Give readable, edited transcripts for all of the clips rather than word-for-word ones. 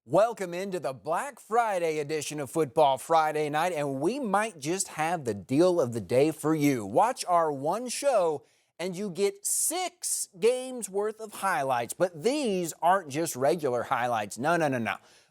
Welcome into the Black Friday edition of Football Friday Night, and we might just have the deal of the day for you. Watch our one show, and you get 6 games worth of highlights. But these aren't just regular highlights. No.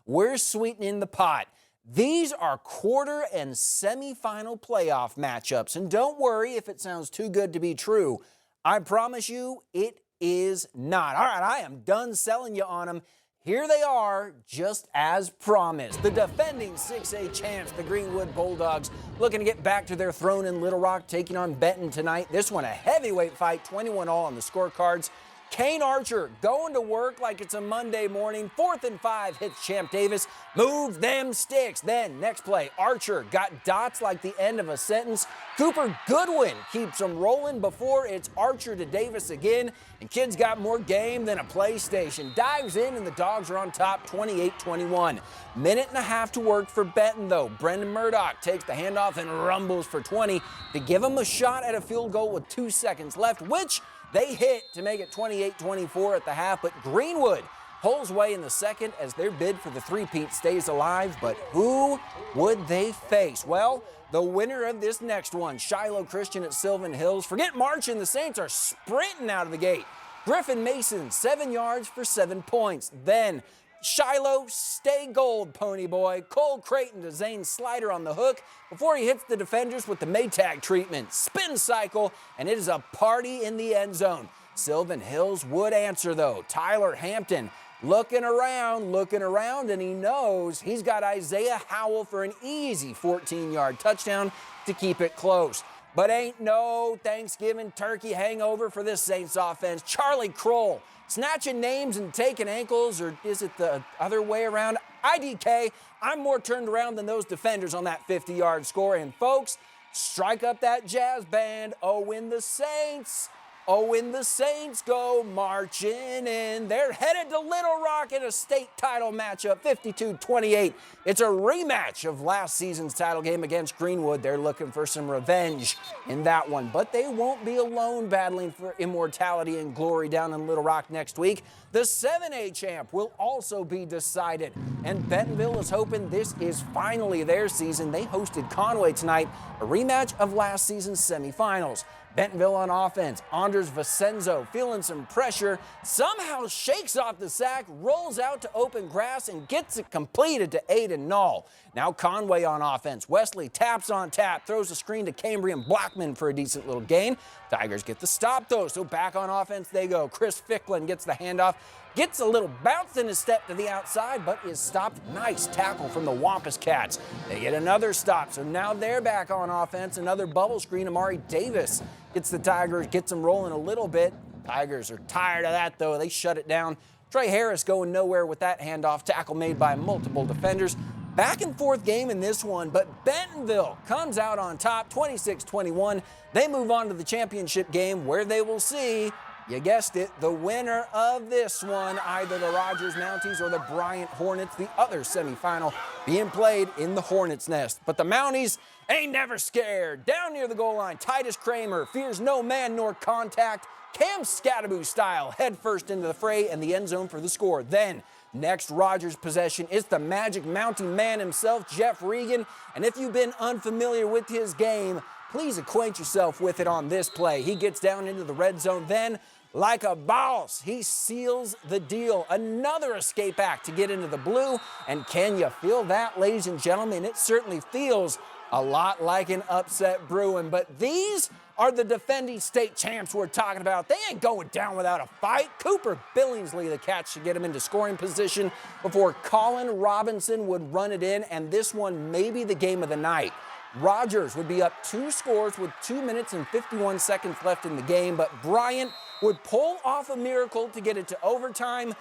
We're sweetening the pot. These are quarter and semifinal playoff matchups. And don't worry if it sounds too good to be true. I promise you it is not. All right, I am done selling you on them. Here they are, just as promised. The defending 6A champs, the Greenwood Bulldogs, looking to get back to their throne in Little Rock, taking on Benton tonight. This one a heavyweight fight, 21-all on the scorecards. Kane Archer going to work like it's a Monday morning. 4th and 5 hits Champ Davis. Move them sticks. Then next play, Archer got dots like the end of a sentence. Cooper Goodwin keeps them rolling before it's Archer to Davis again. And kid's got more game than a PlayStation. Dives in and the Dogs are on top 28-21. Minute and a half to work for Benton though. Brendan Murdoch takes the handoff and rumbles for 20 to give him a shot at a field goal with 2 seconds left, which they hit to make it 28-24 at the half, but Greenwood pulls away in the second as their bid for the three-peat stays alive. But who would they face? Well, the winner of this next one, Shiloh Christian at Sylvan Hills. Forget marching, the Saints are sprinting out of the gate. Griffin Mason, 7 yards for 7 points. Then Shiloh, stay gold, pony boy. Cole Creighton to Zane Slider on the hook before he hits the defenders with the Maytag treatment. Spin cycle, and it is a party in the end zone. Sylvan Hills would answer, though. Tyler Hampton looking around, and he knows he's got Isaiah Howell for an easy 14-yard touchdown to keep it close. But ain't no Thanksgiving turkey hangover for this Saints offense. Charlie Kroll snatching names and taking ankles, or is it the other way around? IDK, I'm more turned around than those defenders on that 50-yard score. And folks, strike up that jazz band. When the Saints go marching in. They're headed to Little Rock in a state title matchup, 52-28. It's a rematch of last season's title game against Greenwood. They're looking for some revenge in that one, but they won't be alone battling for immortality and glory down in Little Rock next week. The 7A champ will also be decided, and Bentonville is hoping this is finally their season. They hosted Conway tonight, a rematch of last season's semifinals. Bentonville on offense. Anders Vicenzo feeling some pressure, somehow shakes off the sack, rolls out to open grass, and gets it completed to Aiden Null. Now Conway on offense. Wesley taps on tap, throws a screen to Cambrian Blackman for a decent little gain. Tigers get the stop though, so back on offense they go. Chris Ficklin gets the handoff, gets a little bounce in his step to the outside, but is stopped. Nice tackle from the Wampus Cats. They get another stop, so now they're back on offense. Another bubble screen. Amari Davis gets the Tigers, gets them rolling a little bit. Tigers are tired of that, though. They shut it down. Trey Harris going nowhere with that handoff. Tackle made by multiple defenders. Back and forth game in this one, but Bentonville comes out on top, 26-21. They move on to the championship game where they will see, you guessed it, the winner of this one, either the Rogers Mounties or the Bryant Hornets, the other semifinal being played in the Hornets' nest. But the Mounties ain't never scared. Down near the goal line, Titus Kramer fears no man nor contact. Cam Scattaboo style, head first into the fray and the end zone for the score. Then, next Rogers possession is the Magic Mountain man himself, Jeff Regan. And if you've been unfamiliar with his game, please acquaint yourself with it on this play. He gets down into the red zone. Then, like a boss, he seals the deal. Another escape act to get into the blue. And can you feel that, ladies and gentlemen? It certainly feels a lot like an upset brewing. But these are the defending state champs we're talking about. They ain't going down without a fight. Cooper Billingsley, the catch to get him into scoring position before Colin Robinson would run it in. And this one may be the game of the night. Rogers would be up 2 scores with 2 minutes and 51 seconds left in the game, but Bryant would pull off a miracle to get it to overtime,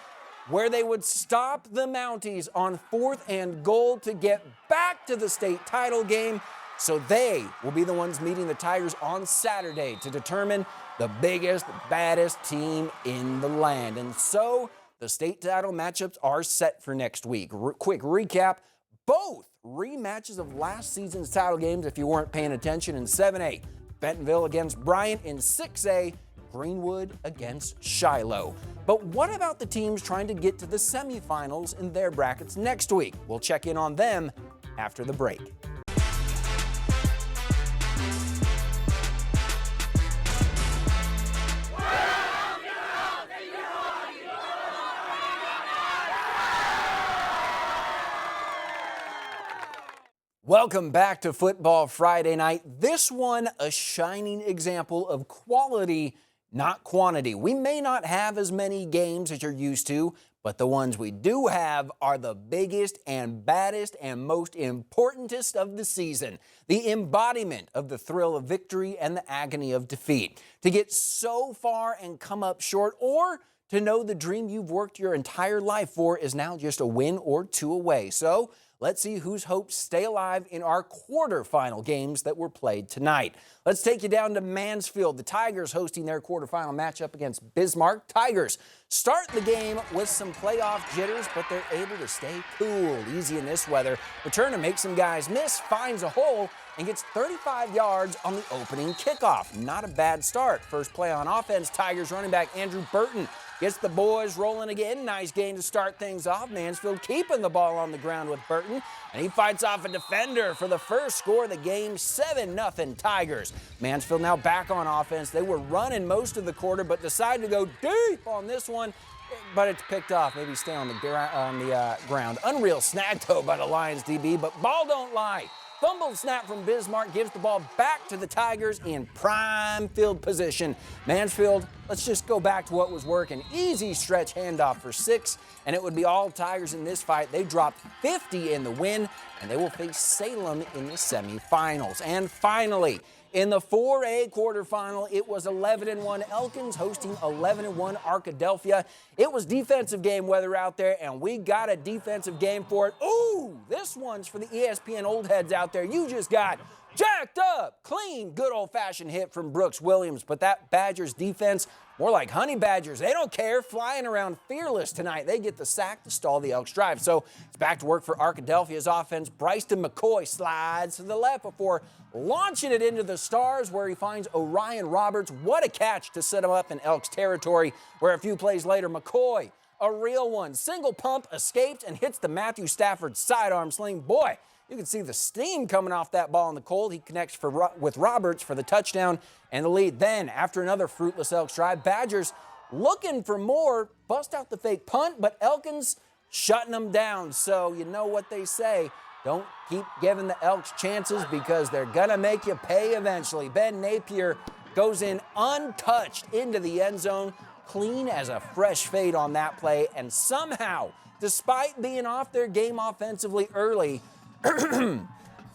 where they would stop the Mounties on 4th and goal to get back to the state title game. So they will be the ones meeting the Tigers on Saturday to determine the biggest, baddest team in the land. And so the state title matchups are set for next week. Quick recap, both rematches of last season's title games if you weren't paying attention. In 7A, Bentonville against Bryant. In 6A, Greenwood against Shiloh. But what about the teams trying to get to the semifinals in their brackets next week? We'll check in on them after the break. Welcome back to Football Friday Night. This one, a shining example of quality, not quantity. We may not have as many games as you're used to, but the ones we do have are the biggest and baddest and most importantest of the season. The embodiment of the thrill of victory and the agony of defeat. To get so far and come up short, or to know the dream you've worked your entire life for is now just a win or two away. So let's see whose hopes stay alive in our quarterfinal games that were played tonight. Let's take you down to Mansfield. The Tigers hosting their quarterfinal matchup against Bismarck. Tigers start the game with some playoff jitters, but they're able to stay cool. Easy in this weather. Return to make some guys miss, finds a hole, and gets 35 yards on the opening kickoff. Not a bad start. First play on offense, Tigers running back Andrew Burton gets the boys rolling again. Nice gain to start things off. Mansfield keeping the ball on the ground with Burton, and he fights off a defender for the first score of the game, 7-0 Tigers. Mansfield now back on offense. They were running most of the quarter, but decided to go deep on this one, but it's picked off. Maybe stay on the ground. Unreal snag, though, by the Lions DB, but ball don't lie. Fumbled snap from Bismarck gives the ball back to the Tigers in prime field position. Mansfield, let's just go back to what was working. Easy stretch handoff for 6, and it would be all Tigers in this fight. They dropped 50 in the win, and they will face Salem in the semifinals. And finally, in the 4A quarterfinal, it was 11-1 Elkins hosting 11-1 Arkadelphia. It was defensive game weather out there, and we got a defensive game for it. Ooh, this one's for the ESPN old heads out there. You just got jacked up, clean, good old-fashioned hit from Brooks Williams. But that Badgers defense, more like honey badgers. They don't care, flying around fearless tonight. They get the sack to stall the Elks' drive. So it's back to work for Arkadelphia's offense. Bryson McCoy slides to the left before launching it into the stars, where he finds Orion Roberts. What a catch to set him up in Elks territory, where a few plays later, McCoy, a real one, single pump, escaped and hits the Matthew Stafford sidearm sling. Boy, you can see the steam coming off that ball in the cold. He connects with Roberts for the touchdown and the lead. Then, after another fruitless Elks drive, Badgers looking for more, bust out the fake punt, but Elkins shutting them down. So you know what they say. Don't keep giving the Elks chances, because they're going to make you pay eventually. Ben Napier goes in untouched into the end zone, clean as a fresh fade on that play. And somehow, despite being off their game offensively early,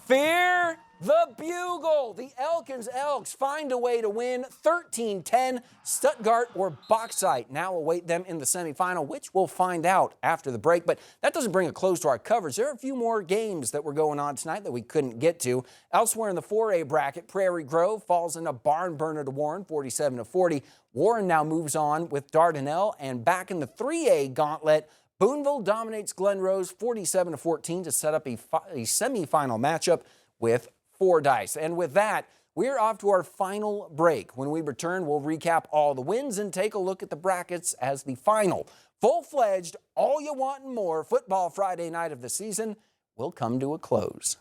fear the bugle. The Elkins Elks find a way to win 13-10. Stuttgart or Bauxite now await them in the semifinal, which we'll find out after the break. But that doesn't bring a close to our coverage. There are a few more games that were going on tonight that we couldn't get to. Elsewhere in the 4A bracket, Prairie Grove falls in a barn burner to Warren, 47-40. Warren now moves on with Dardanelle, and back in the 3A gauntlet, Boonville dominates Glen Rose 47-14 to set up a semifinal matchup with Fordyce. And with that, we're off to our final break. When we return, we'll recap all the wins and take a look at the brackets as the final, full-fledged, all you want and more Football Friday night of the season will come to a close.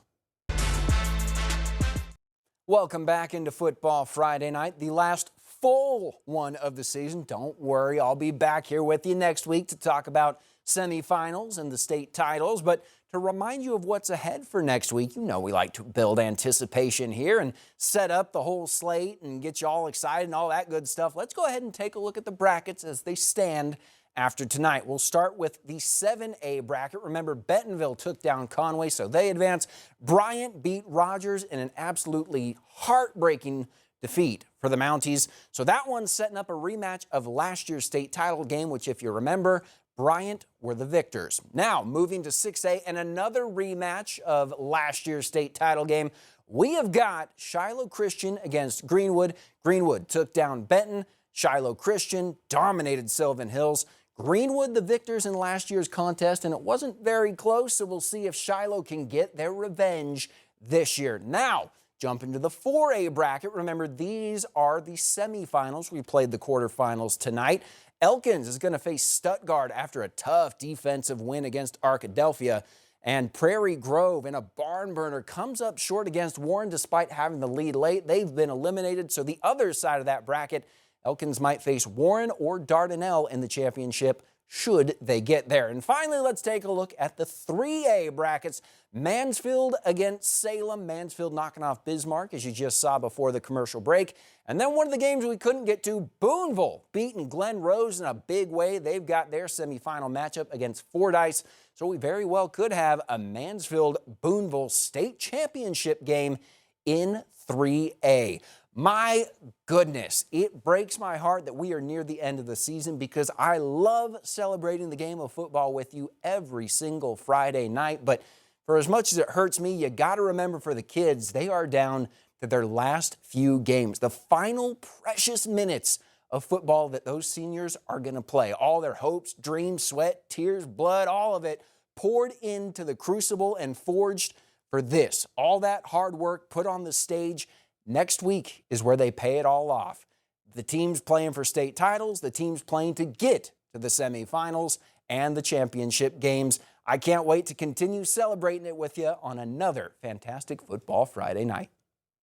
Welcome back into Football Friday night, the last full one of the season. Don't worry, I'll be back here with you next week to talk about semifinals and the state titles. But to remind you of what's ahead for next week, you know we like to build anticipation here and set up the whole slate and get you all excited and all that good stuff. Let's go ahead and take a look at the brackets as they stand after tonight. We'll start with the 7A bracket. Remember, Bentonville took down Conway, so they advance. Bryant beat Rogers in an absolutely heartbreaking defeat for the Mounties. So that one's setting up a rematch of last year's state title game, which, if you remember, Bryant were the victors. Now, moving to 6A and another rematch of last year's state title game, we have got Shiloh Christian against Greenwood. Greenwood took down Benton. Shiloh Christian dominated Sylvan Hills. Greenwood the victors in last year's contest, and it wasn't very close, so we'll see if Shiloh can get their revenge this year. Now, Jump into the 4A bracket. Remember, these are the semifinals. We played the quarterfinals tonight. Elkins is going to face Stuttgart after a tough defensive win against Arkadelphia. And Prairie Grove, in a barn burner, comes up short against Warren despite having the lead late. They've been eliminated. So the other side of that bracket, Elkins might face Warren or Dardanelle in the championship should they get there. And finally, let's take a look at the 3A brackets. Mansfield against Salem. Mansfield knocking off Bismarck, as you just saw before the commercial break. And then one of the games we couldn't get to, Boonville beating Glen Rose in a big way. They've got their semifinal matchup against Fordyce. So we very well could have a Mansfield-Boonville state championship game in 3A. My goodness, it breaks my heart that we are near the end of the season because I love celebrating the game of football with you every single Friday night. But for as much as it hurts me, you got to remember for the kids, they are down to their last few games, the final precious minutes of football that those seniors are going to play. All their hopes, dreams, sweat, tears, blood, all of it poured into the crucible and forged for this. All that hard work put on the stage. Next week is where they pay it all off. The teams playing for state titles, the teams playing to get to the semifinals and the championship games. I can't wait to continue celebrating it with you on another fantastic Football Friday night.